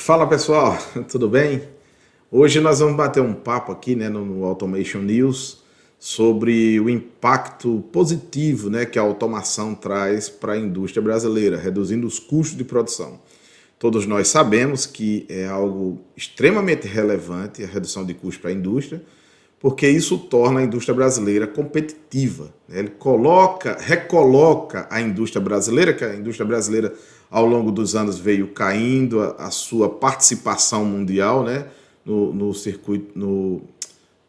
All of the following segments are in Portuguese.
Fala pessoal, tudo bem? Hoje nós vamos bater um papo aqui, né, no Automation News sobre o impacto positivo, né, que a automação traz para a indústria brasileira, reduzindo os custos de produção. Todos nós sabemos que é algo extremamente relevante a redução de custos para a indústria, porque isso torna a indústria brasileira competitiva, né? Ele recoloca a indústria brasileira, que a indústria brasileira ao longo dos anos veio caindo a sua participação mundial, né? No circuito,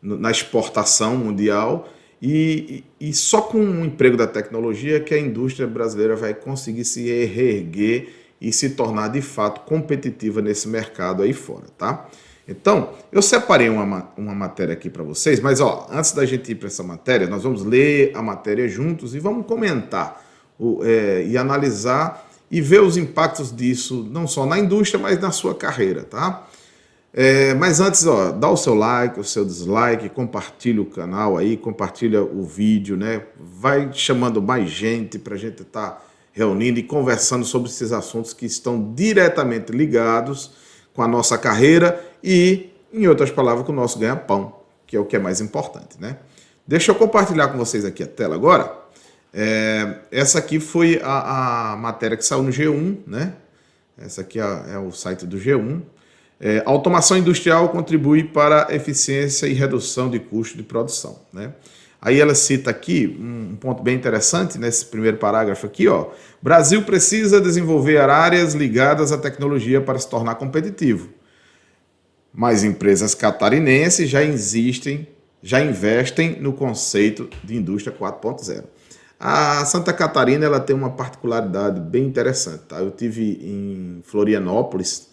na exportação mundial, e só com o emprego da tecnologia que a indústria brasileira vai conseguir se reerguer e se tornar de fato competitiva nesse mercado aí fora, tá? Então, eu separei uma matéria aqui para vocês, mas ó, antes da gente ir para essa matéria, nós vamos ler a matéria juntos e vamos comentar e analisar e ver os impactos disso, não só na indústria, mas na sua carreira, tá? Mas antes, ó, dá o seu like, o seu dislike, compartilha o canal aí, compartilha o vídeo, né? Vai chamando mais gente para a gente estar reunindo e conversando sobre esses assuntos que estão diretamente ligados com a nossa carreira e, em outras palavras, com o nosso ganha-pão, que é o que é mais importante, né? Deixa eu compartilhar com vocês aqui a tela agora. Essa aqui foi a matéria que saiu no G1, né? Essa aqui é o site do G1. Automação industrial contribui para a eficiência e redução de custo de produção, né? Aí ela cita aqui um ponto bem interessante nesse primeiro parágrafo aqui, ó. Brasil precisa desenvolver áreas ligadas à tecnologia para se tornar competitivo. Mas empresas catarinenses já investem no conceito de indústria 4.0. A Santa Catarina ela tem uma particularidade bem interessante, tá? Eu tive em Florianópolis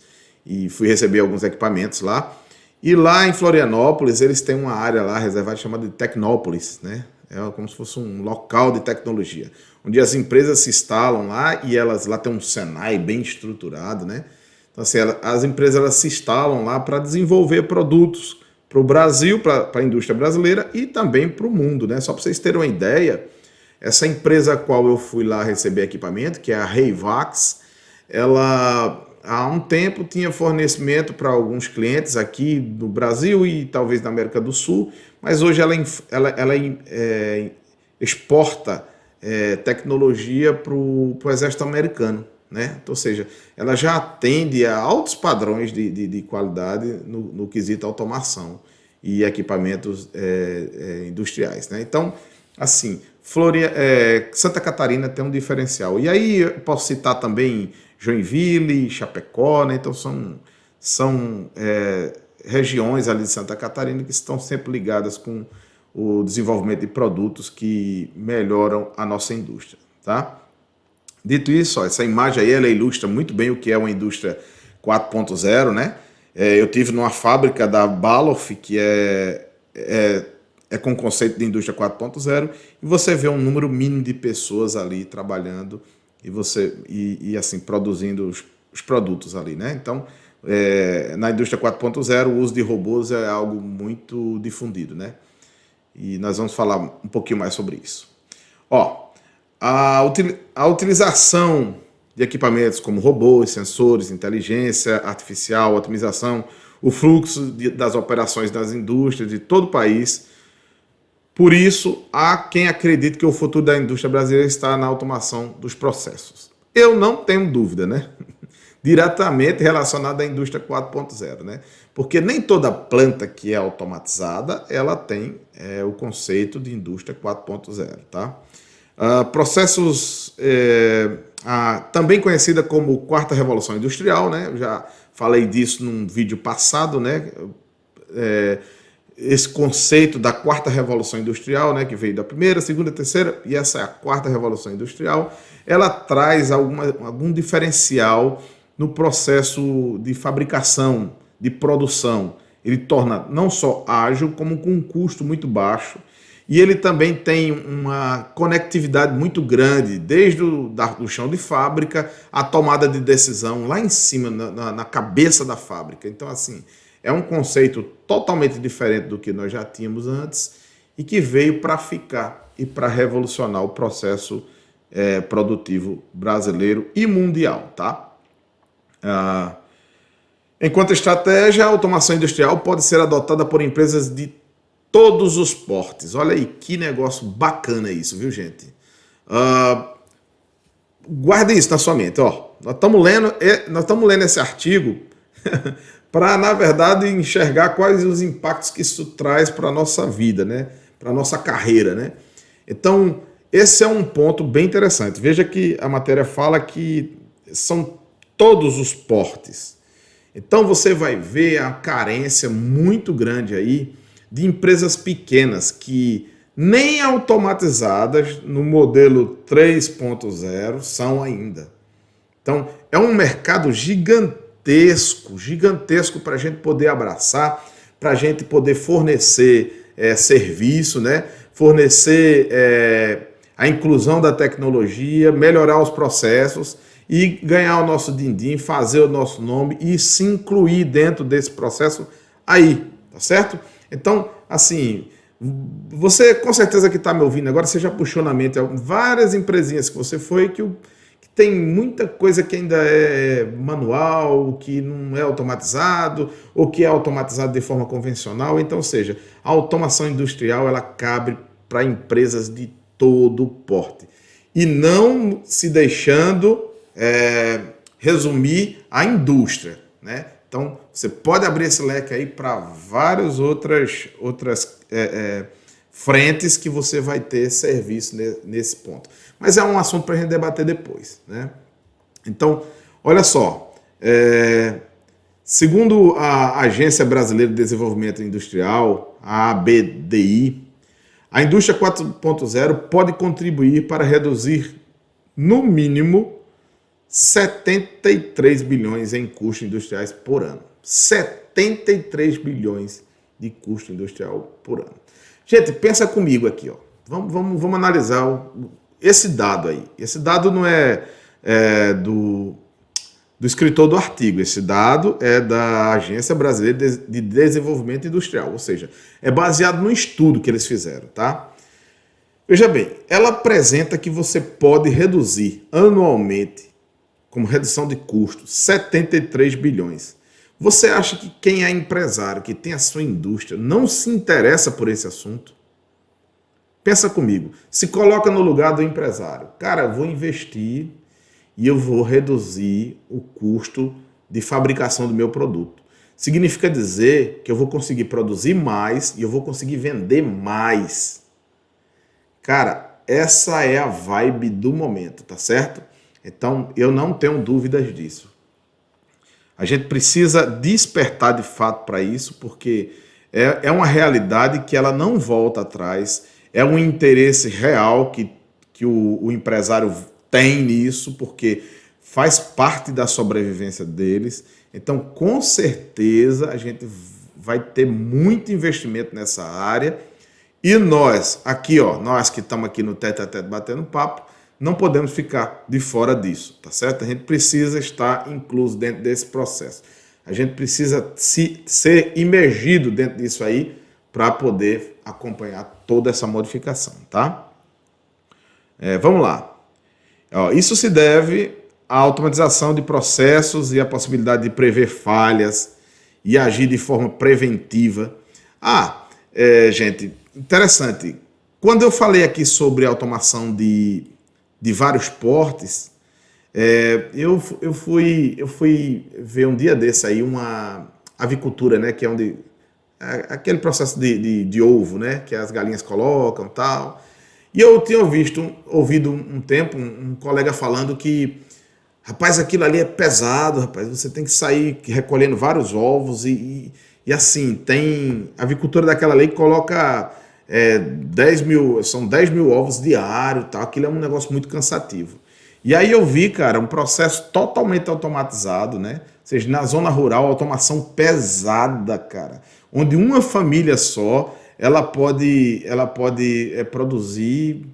e fui receber alguns equipamentos lá. E lá em Florianópolis, eles têm uma área lá reservada chamada de Tecnópolis, né? É como se fosse um local de tecnologia, onde as empresas se instalam lá e elas lá tem um Senai bem estruturado, né? Então, assim, as empresas elas se instalam lá para desenvolver produtos para o Brasil, para a indústria brasileira e também para o mundo, né? Só para vocês terem uma ideia, essa empresa a qual eu fui lá receber equipamento, que é a Reivax, ela há um tempo tinha fornecimento para alguns clientes aqui no Brasil e talvez na América do Sul, mas hoje ela exporta tecnologia para o exército americano, né? Então, ou seja, ela já atende a altos padrões de qualidade no quesito automação e equipamentos industriais, né? Então, assim, Santa Catarina tem um diferencial. E aí eu posso citar também Joinville, Chapecó, né? Então são regiões ali de Santa Catarina que estão sempre ligadas com o desenvolvimento de produtos que melhoram a nossa indústria, tá? Dito isso, ó, essa imagem aí ela ilustra muito bem o que é uma indústria 4.0, né? Eu tive numa fábrica da Baloff, que é com o conceito de indústria 4.0, e você vê um número mínimo de pessoas ali trabalhando e assim produzindo os produtos ali, né? Então, na indústria 4.0, o uso de robôs é algo muito difundido, né? E nós vamos falar um pouquinho mais sobre isso. Ó, a utilização de equipamentos como robôs, sensores, inteligência artificial, otimização, o fluxo das operações das indústrias de todo o país. Por isso, há quem acredite que o futuro da indústria brasileira está na automação dos processos. Eu não tenho dúvida, né? Diretamente relacionada à indústria 4.0, né? Porque nem toda planta que é automatizada, ela tem o conceito de indústria 4.0, tá? Processos, também conhecida como quarta revolução industrial, né? Eu já falei disso num vídeo passado, né? Esse conceito da quarta revolução industrial, né, que veio da primeira, segunda, terceira, e essa é a quarta revolução industrial, ela traz algum diferencial no processo de fabricação, de produção. Ele torna não só ágil, como com um custo muito baixo, e ele também tem uma conectividade muito grande, desde o chão de fábrica, a tomada de decisão lá em cima, na cabeça da fábrica. Então, assim, é um conceito totalmente diferente do que nós já tínhamos antes e que veio para ficar e para revolucionar o processo produtivo brasileiro e mundial, tá? Enquanto estratégia, a automação industrial pode ser adotada por empresas de todos os portes. Olha aí, que negócio bacana isso, viu, gente? Guarde isso na sua mente. Ó, nós estamos lendo esse artigo para, na verdade, enxergar quais os impactos que isso traz para a nossa vida, né? Para a nossa carreira, né? Então, esse é um ponto bem interessante. Veja que a matéria fala que são todos os portes. Então, você vai ver a carência muito grande aí de empresas pequenas que nem automatizadas no modelo 3.0 são ainda. Então, é um mercado gigantesco, gigantesco para a gente poder abraçar, para a gente poder fornecer serviço, né? Fornecer a inclusão da tecnologia, melhorar os processos e ganhar o nosso din-din, fazer o nosso nome e se incluir dentro desse processo aí, tá certo? Então, assim, você com certeza que está me ouvindo agora, você já puxou na mente várias empresinhas que você foi que tem muita coisa que ainda é manual, que não é automatizado, ou que é automatizado de forma convencional. Então, ou seja, a automação industrial ela cabe para empresas de todo porte. E não se deixando resumir a indústria, né? Então, você pode abrir esse leque aí para várias outras frentes que você vai ter serviço nesse ponto. Mas é um assunto para a gente debater depois, né? Então, olha só, segundo a Agência Brasileira de Desenvolvimento Industrial, a ABDI, a indústria 4.0 pode contribuir para reduzir, no mínimo, 73 bilhões em custos industriais por ano. 73 bilhões de custo industrial por ano. Gente, pensa comigo aqui, ó. Vamos analisar esse dado aí. Esse dado não é do escritor do artigo. Esse dado é da Agência Brasileira de Desenvolvimento Industrial, ou seja, é baseado no estudo que eles fizeram, tá? Veja bem, ela apresenta que você pode reduzir anualmente, como redução de custos, 73 bilhões. Você acha que quem é empresário, que tem a sua indústria, não se interessa por esse assunto? Pensa comigo, se coloca no lugar do empresário. Cara, eu vou investir e eu vou reduzir o custo de fabricação do meu produto. Significa dizer que eu vou conseguir produzir mais e eu vou conseguir vender mais. Cara, essa é a vibe do momento, tá certo? Então, eu não tenho dúvidas disso. A gente precisa despertar de fato para isso, porque é uma realidade que ela não volta atrás, é um interesse real que o empresário tem nisso, porque faz parte da sobrevivência deles. Então, com certeza, a gente vai ter muito investimento nessa área. E nós, aqui, ó, nós que estamos aqui no Tete a Tete batendo papo, não podemos ficar de fora disso, tá certo? A gente precisa estar incluso dentro desse processo. A gente precisa ser imergido dentro disso aí para poder acompanhar toda essa modificação, tá? Vamos lá. Isso se deve à automatização de processos e à possibilidade de prever falhas e agir de forma preventiva. Gente, interessante. Quando eu falei aqui sobre automação de vários portes, eu fui ver um dia desse aí uma avicultura, né, que é onde aquele processo de ovo, né, que as galinhas colocam, tal. E eu tinha ouvido um tempo um colega falando que, rapaz, aquilo ali é pesado, rapaz, você tem que sair recolhendo vários ovos e assim, tem a avicultura daquela lei que coloca 10 mil ovos diários, tal. Aquilo é um negócio muito cansativo. E aí eu vi, cara, um processo totalmente automatizado, né? Ou seja, na zona rural, automação pesada, cara, onde uma família só, ela pode produzir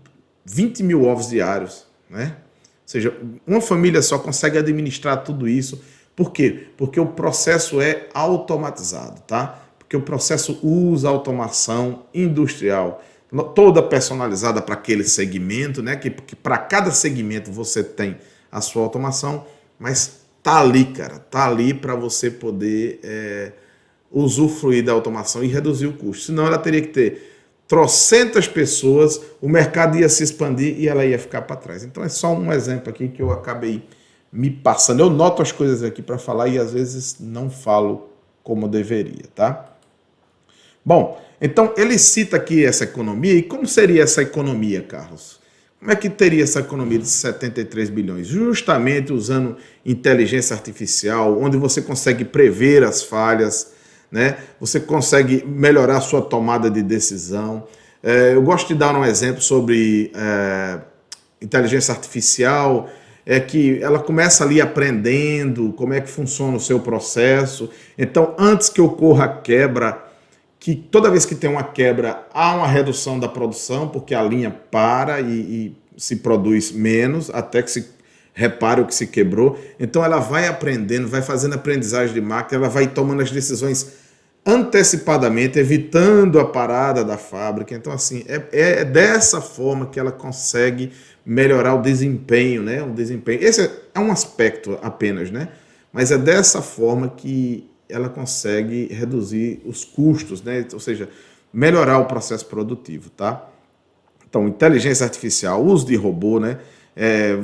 20 mil ovos diários, né? Ou seja, uma família só consegue administrar tudo isso. Por quê? Porque o processo é automatizado, tá? Porque o processo usa automação industrial, toda personalizada para aquele segmento, né? Que para cada segmento você tem a sua automação, mas tá ali, cara, tá ali para você poder usufruir da automação e reduzir o custo. Senão ela teria que ter trocentas pessoas, o mercado ia se expandir e ela ia ficar para trás. Então é só um exemplo aqui que eu acabei me passando. Eu noto as coisas aqui para falar e às vezes não falo como deveria, tá? Bom, então ele cita aqui essa economia. E como seria essa economia, Carlos? Como é que teria essa economia de 73 bilhões? Justamente usando inteligência artificial, onde você consegue prever as falhas, né? Você consegue melhorar a sua tomada de decisão. Eu gosto de dar um exemplo sobre inteligência artificial, que ela começa ali aprendendo como é que funciona o seu processo. Então, antes que ocorra a quebra, que toda vez que tem uma quebra, há uma redução da produção, porque a linha para e se produz menos, até que se repare o que se quebrou. Então ela vai aprendendo, vai fazendo aprendizagem de máquina, ela vai tomando as decisões antecipadamente, evitando a parada da fábrica. Então, assim, é dessa forma que ela consegue melhorar o desempenho, né? O desempenho. Esse é um aspecto apenas, né? Mas é dessa forma que ela consegue reduzir os custos, né? Ou seja, melhorar o processo produtivo, tá? Então, inteligência artificial, uso de robô, né?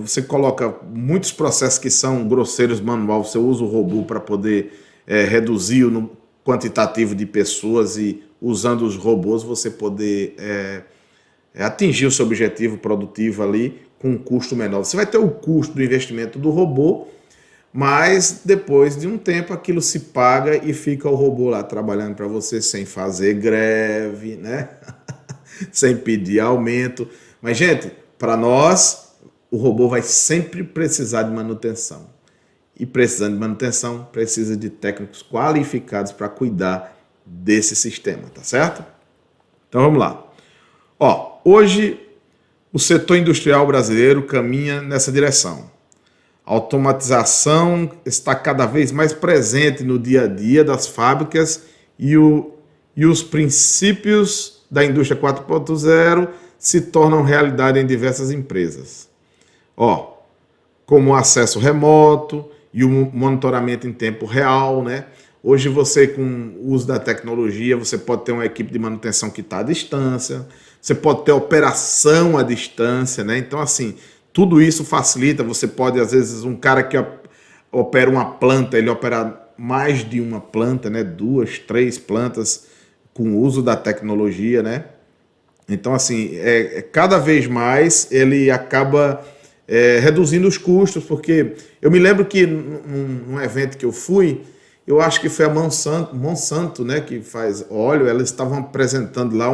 Você coloca muitos processos que são grosseiros manual, você usa o robô para poder reduzir o quantitativo de pessoas e usando os robôs você poder atingir o seu objetivo produtivo ali com um custo menor. Você vai ter o custo do investimento do robô, mas depois de um tempo aquilo se paga e fica o robô lá trabalhando para você sem fazer greve, né? Sem pedir aumento. Mas, gente, para nós, o robô vai sempre precisar de manutenção. E precisando de manutenção, precisa de técnicos qualificados para cuidar desse sistema, tá certo? Então vamos lá. Hoje o setor industrial brasileiro caminha nessa direção. A automatização está cada vez mais presente no dia a dia das fábricas e os princípios da indústria 4.0 se tornam realidade em diversas empresas. Como o acesso remoto e o monitoramento em tempo real, né? Hoje você, com o uso da tecnologia, você pode ter uma equipe de manutenção que está à distância, você pode ter operação à distância, né? Então, assim, tudo isso facilita. Você pode, às vezes, um cara que opera uma planta, ele opera mais de uma planta, né? 2, 3 plantas com o uso da tecnologia, né? Então, assim, cada vez mais ele acaba reduzindo os custos, porque eu me lembro que num evento que eu fui, eu acho que foi a Monsanto, né, que faz óleo, elas estavam apresentando lá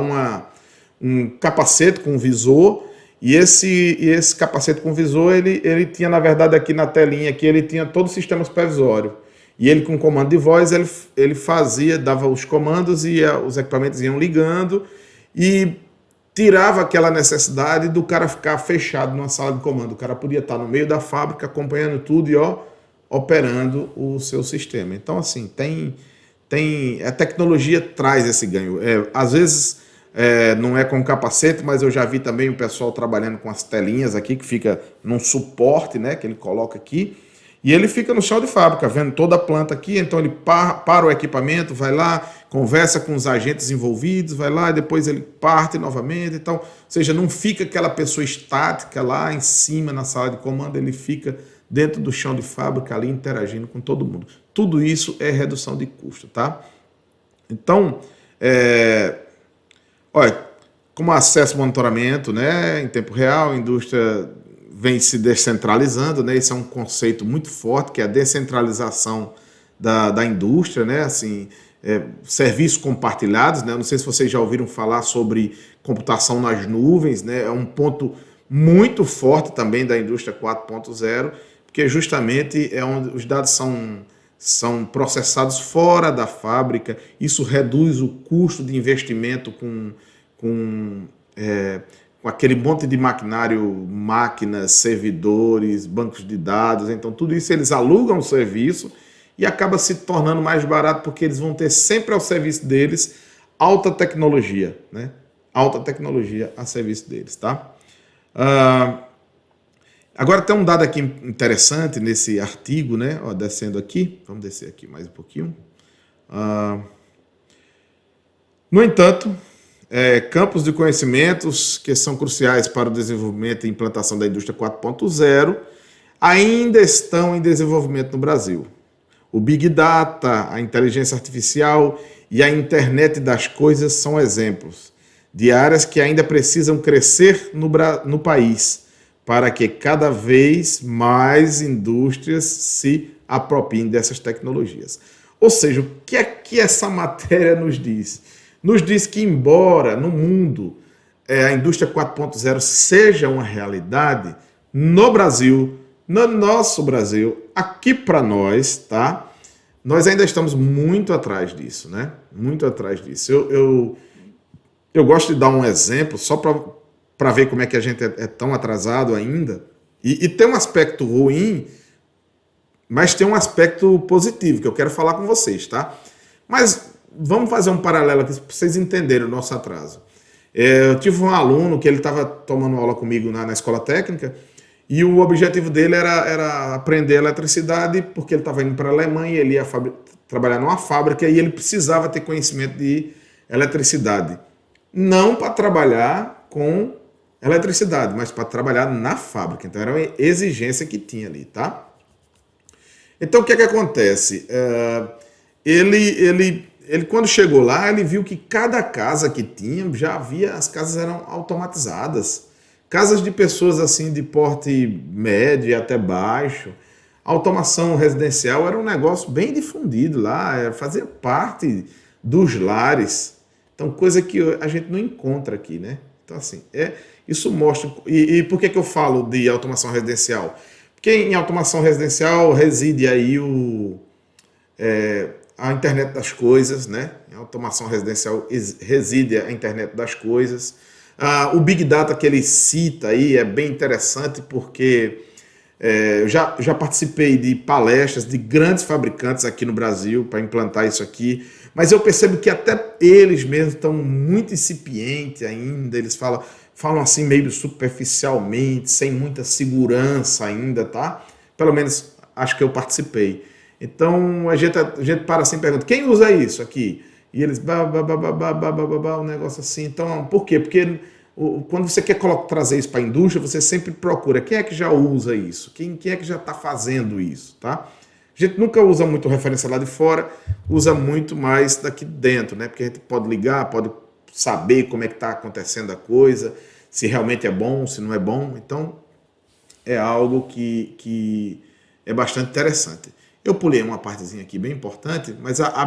um capacete com visor, e esse capacete com visor, ele tinha, na verdade, aqui na telinha, aqui, ele tinha todo o sistema supervisório. E ele, com comando de voz, ele dava os comandos e os equipamentos iam ligando e tirava aquela necessidade do cara ficar fechado numa sala de comando. O cara podia estar no meio da fábrica, acompanhando tudo e operando o seu sistema. Então, assim, a tecnologia traz esse ganho. Às vezes não é com capacete, mas eu já vi também o pessoal trabalhando com as telinhas aqui, que fica num suporte, né, que ele coloca aqui, e ele fica no chão de fábrica, vendo toda a planta aqui. Então ele para o equipamento, vai lá, conversa com os agentes envolvidos, vai lá e depois ele parte novamente. Então, ou seja, não fica aquela pessoa estática lá em cima na sala de comando, ele fica dentro do chão de fábrica ali interagindo com todo mundo. Tudo isso é redução de custo, tá? Então, como acesso e monitoramento, né, em tempo real, a indústria vem se descentralizando, né? Esse é um conceito muito forte, que é a descentralização da indústria, né? Assim, serviços compartilhados, né? Não sei se vocês já ouviram falar sobre computação nas nuvens, né? É um ponto muito forte também da indústria 4.0, porque justamente é onde os dados são processados fora da fábrica. Isso reduz o custo de investimento com aquele monte de maquinário, máquinas, servidores, bancos de dados. Então, tudo isso eles alugam o serviço e acaba se tornando mais barato, porque eles vão ter sempre ao serviço deles alta tecnologia, né? Alta tecnologia a serviço deles, tá? Agora tem um dado aqui interessante nesse artigo, né? Ó, descendo aqui, vamos descer aqui mais um pouquinho. No entanto, campos de conhecimentos que são cruciais para o desenvolvimento e implantação da indústria 4.0 ainda estão em desenvolvimento no Brasil. O Big Data, a inteligência artificial e a internet das coisas são exemplos de áreas que ainda precisam crescer no país para que cada vez mais indústrias se apropriem dessas tecnologias. Ou seja, o que é que essa matéria nos diz? Nos diz que, embora no mundo a indústria 4.0 seja uma realidade, no Brasil, no nosso Brasil, aqui para nós, tá? Nós ainda estamos muito atrás disso, né? Muito atrás disso. Eu gosto de dar um exemplo só para ver como é que a gente é tão atrasado ainda. E tem um aspecto ruim, mas tem um aspecto positivo que eu quero falar com vocês, tá? Mas vamos fazer um paralelo aqui para vocês entenderem o nosso atraso. Eu tive um aluno que ele estava tomando aula comigo na escola técnica e o objetivo dele era aprender eletricidade porque ele estava indo para a Alemanha, ele ia trabalhar numa fábrica e ele precisava ter conhecimento de eletricidade. Não para trabalhar com eletricidade, mas para trabalhar na fábrica. Então era uma exigência que tinha ali, tá? Então o que é que acontece? Ele quando chegou lá, ele viu que cada casa que tinha, as casas eram automatizadas. Casas de pessoas assim de porte médio e até baixo. A automação residencial era um negócio bem difundido lá, fazia parte dos lares. Então, coisa que a gente não encontra aqui, né? Então, assim, isso mostra... E por que eu falo de automação residencial? Porque em automação residencial reside aí a internet das coisas, né? Em automação residencial reside a internet das coisas. O Big Data que ele cita aí é bem interessante porque eu já participei de palestras de grandes fabricantes aqui no Brasil para implantar isso aqui, mas eu percebo que até eles mesmos estão muito incipientes ainda, eles falam assim meio superficialmente, sem muita segurança ainda, tá? Pelo menos acho que eu participei. Então a gente para assim e pergunta, quem usa isso aqui? E eles, um negócio assim. Então, por quê? Porque quando você quer trazer isso para a indústria, você sempre procura quem é que já usa isso, quem é que já está fazendo isso, tá? A gente nunca usa muito referência lá de fora, usa muito mais daqui dentro, né? Porque a gente pode ligar, pode saber como é que está acontecendo a coisa, se realmente é bom, se não é bom. Então, é algo que é bastante interessante. Eu pulei uma partezinha aqui bem importante, mas a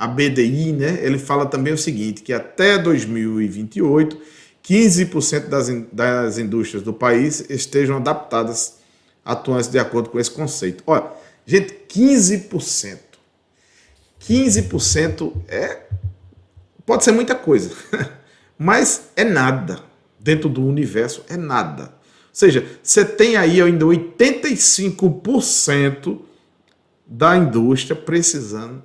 BDI, né, ele fala também o seguinte, que até 2028, 15% das indústrias do país estejam adaptadas, atuantes de acordo com esse conceito. Olha, gente, 15%. 15% pode ser muita coisa, mas é nada. Dentro do universo é nada. Ou seja, você tem aí ainda 85% da indústria precisando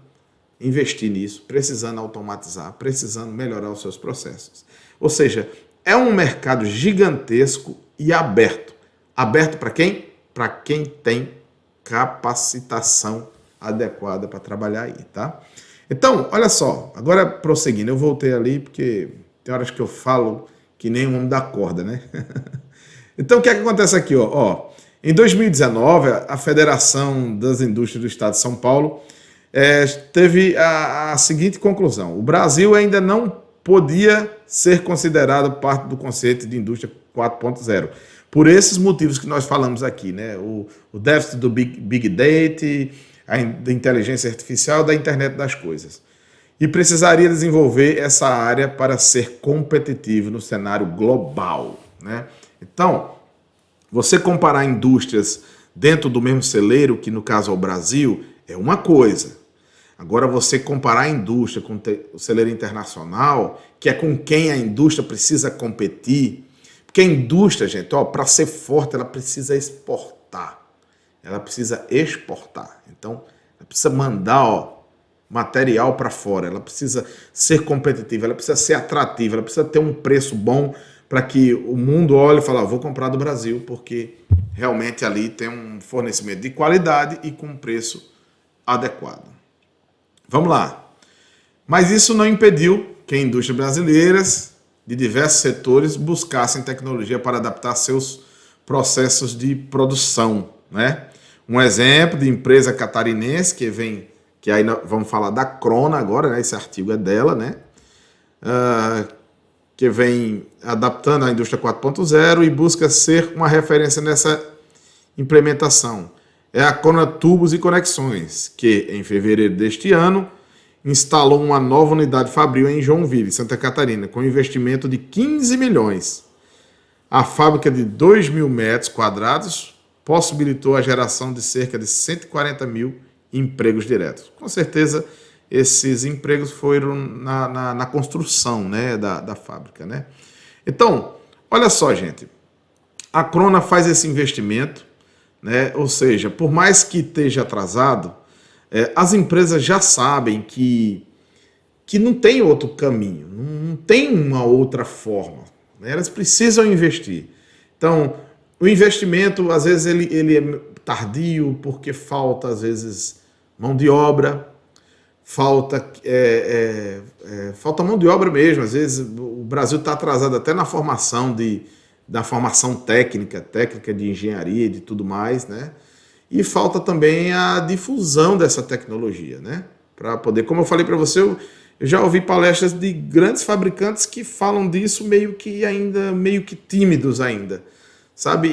investir nisso, precisando automatizar, precisando melhorar os seus processos. Ou seja, é um mercado gigantesco e aberto. Aberto para quem? Para quem tem capacitação adequada para trabalhar aí, tá? Então, olha só, agora prosseguindo, eu voltei ali porque tem horas que eu falo que nem um homem da corda, né? Então, o que é que acontece aqui? Em 2019, a Federação das Indústrias do Estado de São Paulo teve a seguinte conclusão. O Brasil ainda não podia ser considerado parte do conceito de indústria 4.0. Por esses motivos que nós falamos aqui, né? O déficit do Big Data, da inteligência artificial, da internet das coisas. E precisaria desenvolver essa área para ser competitivo no cenário global, né? Então, você comparar indústrias dentro do mesmo celeiro, que no caso é o Brasil, é uma coisa. Agora, você comparar a indústria com o celeiro internacional, que é com quem a indústria precisa competir, porque a indústria, gente, para ser forte, ela precisa exportar. Ela precisa exportar. Então, ela precisa mandar material para fora, ela precisa ser competitiva, ela precisa ser atrativa, ela precisa ter um preço bom para que o mundo olhe e fale, vou comprar do Brasil, porque realmente ali tem um fornecimento de qualidade e com preço adequado. Vamos lá. Mas isso não impediu que indústrias brasileiras de diversos setores buscassem tecnologia para adaptar seus processos de produção, né? Um exemplo de empresa catarinense que aí vamos falar da Crona agora, né? Esse artigo é dela, né? Que vem adaptando a indústria 4.0 e busca ser uma referência nessa implementação. É a Crona Tubos e Conexões, que em fevereiro deste ano instalou uma nova unidade fabril em Joinville, Santa Catarina, com investimento de 15 milhões. A fábrica de 2 mil metros quadrados possibilitou a geração de cerca de 140 mil empregos diretos. Com certeza, esses empregos foram na construção, né, da fábrica, né? Então, olha só, gente. A Crona faz esse investimento, né? Ou seja, por mais que esteja atrasado, as empresas já sabem que não tem outro caminho, não tem uma outra forma, né? Elas precisam investir. Então, o investimento, às vezes, ele é tardio porque falta, às vezes, mão de obra, falta mão de obra mesmo. Às vezes, o Brasil está atrasado até na formação da formação técnica de engenharia e de tudo mais, né? E falta também a difusão dessa tecnologia, né? Para poder, como eu falei para você, eu já ouvi palestras de grandes fabricantes que falam disso meio que tímidos ainda, sabe?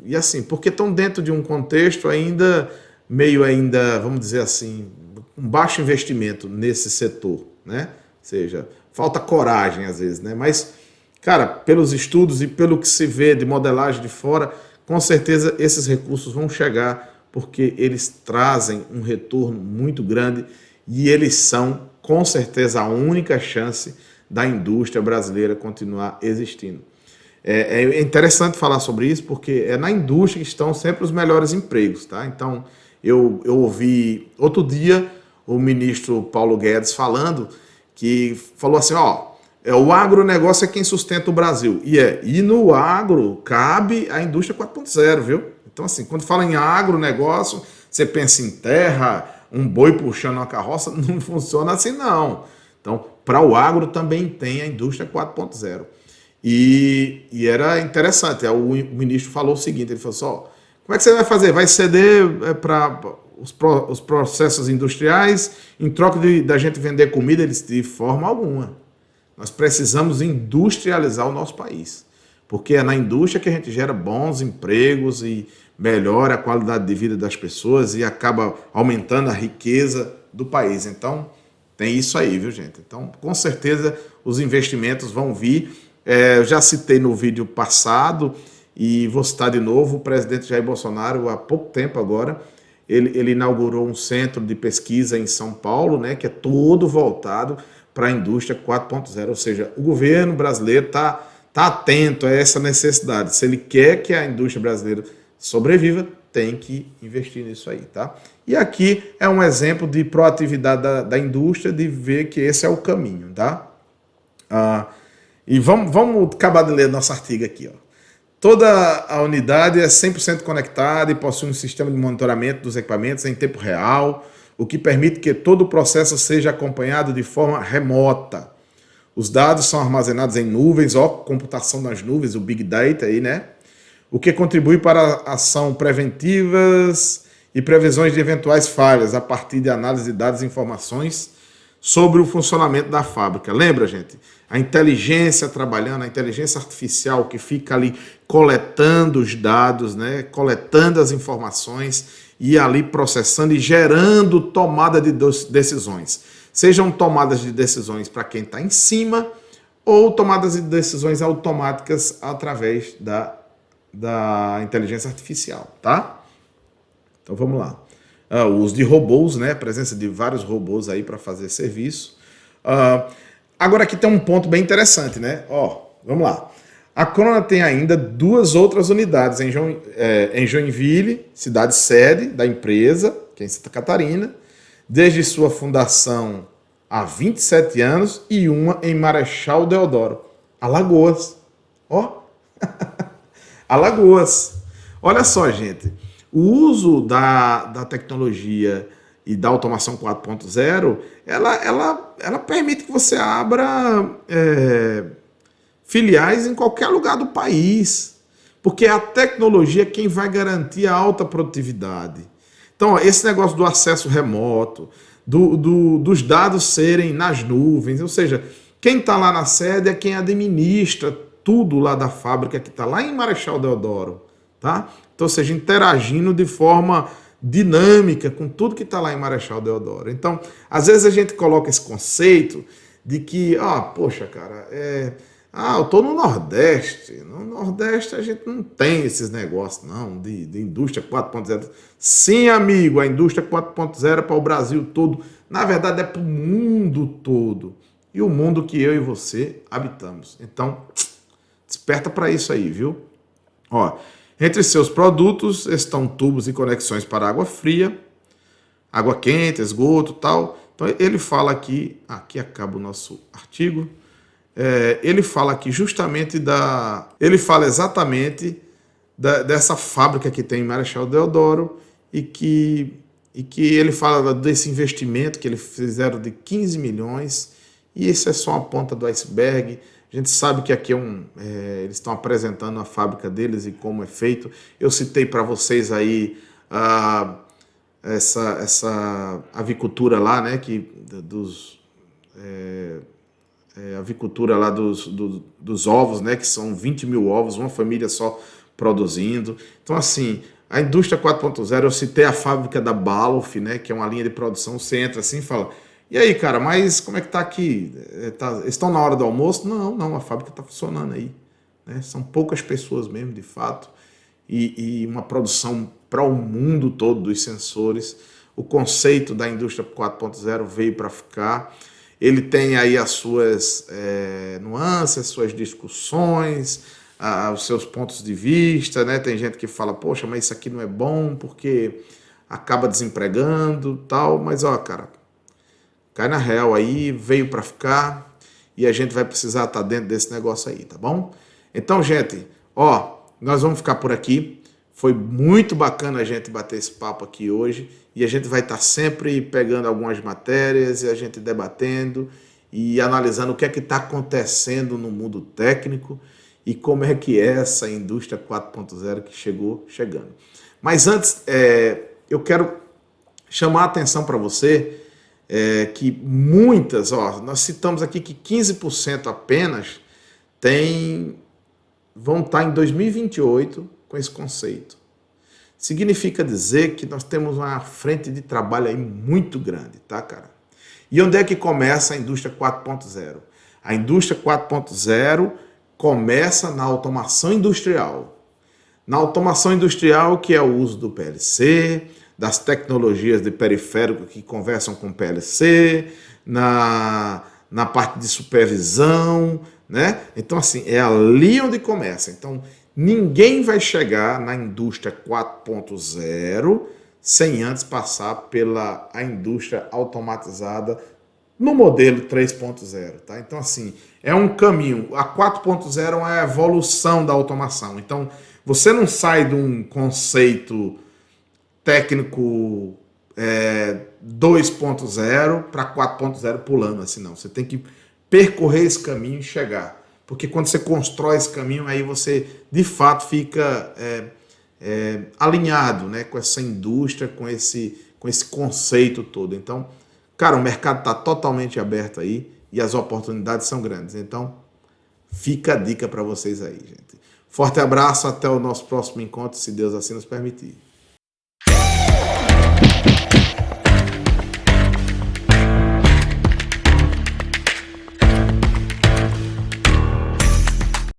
E assim, porque estão dentro de um contexto ainda, vamos dizer assim, um baixo investimento nesse setor, né? Ou seja, falta coragem às vezes, né? Mas, cara, pelos estudos e pelo que se vê de modelagem de fora, com certeza esses recursos vão chegar porque eles trazem um retorno muito grande e eles são, com certeza, a única chance da indústria brasileira continuar existindo. É interessante falar sobre isso porque é na indústria que estão sempre os melhores empregos, tá? Então, eu ouvi outro dia o ministro Paulo Guedes falou assim, o agronegócio é quem sustenta o Brasil. E no agro cabe a indústria 4.0, viu? Então, assim, quando fala em agronegócio, você pensa em terra, um boi puxando uma carroça, não funciona assim, não. Então, para o agro também tem a indústria 4.0. E era interessante, o ministro falou o seguinte, ele falou assim, como é que você vai fazer? Vai ceder para os processos industriais em troca da gente vender comida? Eles de forma alguma. Nós precisamos industrializar o nosso país, porque é na indústria que a gente gera bons empregos e melhora a qualidade de vida das pessoas e acaba aumentando a riqueza do país. Então, tem isso aí, viu, gente? Então, com certeza, os investimentos vão vir. Eu já citei no vídeo passado e vou citar de novo, o presidente Jair Bolsonaro, há pouco tempo agora, ele inaugurou um centro de pesquisa em São Paulo, né, que é todo voltado para a indústria 4.0, ou seja, o governo brasileiro está atento a essa necessidade. Se ele quer que a indústria brasileira sobreviva, tem que investir nisso aí, tá? E aqui é um exemplo de proatividade da indústria, de ver que esse é o caminho, tá? E vamos acabar de ler nosso artigo aqui, Toda a unidade é 100% conectada e possui um sistema de monitoramento dos equipamentos em tempo real, o que permite que todo o processo seja acompanhado de forma remota. Os dados são armazenados em nuvens, computação nas nuvens, o Big Data aí, né? O que contribui para a ação preventivas e previsões de eventuais falhas a partir de análise de dados e informações sobre o funcionamento da fábrica. Lembra, gente? A inteligência trabalhando, a inteligência artificial que fica ali coletando os dados, né? Coletando as informações e ali processando e gerando tomada de decisões. Sejam tomadas de decisões para quem está em cima ou tomadas de decisões automáticas através da inteligência artificial, tá? Então vamos lá. O uso de robôs, né? A presença de vários robôs aí para fazer serviço. Agora aqui tem um ponto bem interessante, né? Vamos lá. A Crona tem ainda 2 outras unidades em Joinville, cidade sede da empresa, que é em Santa Catarina, desde sua fundação há 27 anos, e uma em Marechal Deodoro, Alagoas. Ó, Alagoas. Olha só, gente, o uso da tecnologia e da automação 4.0, ela permite que você abra filiais em qualquer lugar do país, porque é a tecnologia quem vai garantir a alta produtividade. Então, ó, esse negócio do acesso remoto, dos dados serem nas nuvens, ou seja, quem está lá na sede é quem administra tudo lá da fábrica que está lá em Marechal Deodoro, tá? Então, ou seja, interagindo de forma dinâmica com tudo que está lá em Marechal Deodoro. Então, às vezes a gente coloca esse conceito de que, poxa, cara, eu estou no Nordeste. No Nordeste a gente não tem esses negócios, não, de indústria 4.0. Sim, amigo, a indústria 4.0 é para o Brasil todo. Na verdade, é para o mundo todo. E o mundo que eu e você habitamos. Então, desperta para isso aí, viu? Ó, entre seus produtos estão tubos e conexões para água fria, água quente, esgoto, tal. Então, ele fala aqui acaba o nosso artigo. Ele fala aqui justamente ele fala exatamente dessa fábrica que tem em Marechal Deodoro e que ele fala desse investimento que eles fizeram de 15 milhões e isso é só a ponta do iceberg. A gente sabe que aqui eles estão apresentando a fábrica deles e como é feito. Eu citei para vocês aí essa avicultura lá, né, avicultura lá dos ovos, né, que são 20 mil ovos, uma família só produzindo. Então, assim, a indústria 4.0, eu citei a fábrica da Balf, né, que é uma linha de produção, você entra assim e fala, e aí, cara, mas como é que tá aqui? Estão na hora do almoço? Não, a fábrica está funcionando aí. Né? São poucas pessoas mesmo, de fato, e uma produção para o mundo todo dos sensores. O conceito da indústria 4.0 veio para ficar. Ele tem aí as suas nuances, as suas discussões, os seus pontos de vista, né? Tem gente que fala, poxa, mas isso aqui não é bom porque acaba desempregando, tal. Mas, ó, cara, cai na real aí, veio para ficar e a gente vai precisar estar dentro desse negócio aí, tá bom? Então, gente, ó, nós vamos ficar por aqui. Foi muito bacana a gente bater esse papo aqui hoje e a gente vai estar sempre pegando algumas matérias e a gente debatendo e analisando o que é que está acontecendo no mundo técnico e como é que é essa indústria 4.0 que chegando. Mas antes, eu quero chamar a atenção para você que muitas, nós citamos aqui que 15% apenas vão estar em 2028 com esse conceito. Significa dizer que nós temos uma frente de trabalho aí muito grande, tá, cara? E onde é que começa a indústria 4.0? A indústria 4.0 começa na automação industrial. Na automação industrial, que é o uso do PLC, das tecnologias de periférico que conversam com PLC, na parte de supervisão, né? Então, assim, é ali onde começa. Então, ninguém vai chegar na indústria 4.0 sem antes passar pela indústria automatizada no modelo 3.0, tá? Então, assim, é um caminho. A 4.0 é a evolução da automação. Então, você não sai de um conceito técnico 2.0 para 4.0 pulando assim, não. Você tem que percorrer esse caminho e chegar. Porque quando você constrói esse caminho, aí você, de fato, fica alinhado, né, com essa indústria, com esse conceito todo. Então, cara, o mercado está totalmente aberto aí e as oportunidades são grandes. Então, fica a dica para vocês aí, gente. Forte abraço, até o nosso próximo encontro, se Deus assim nos permitir.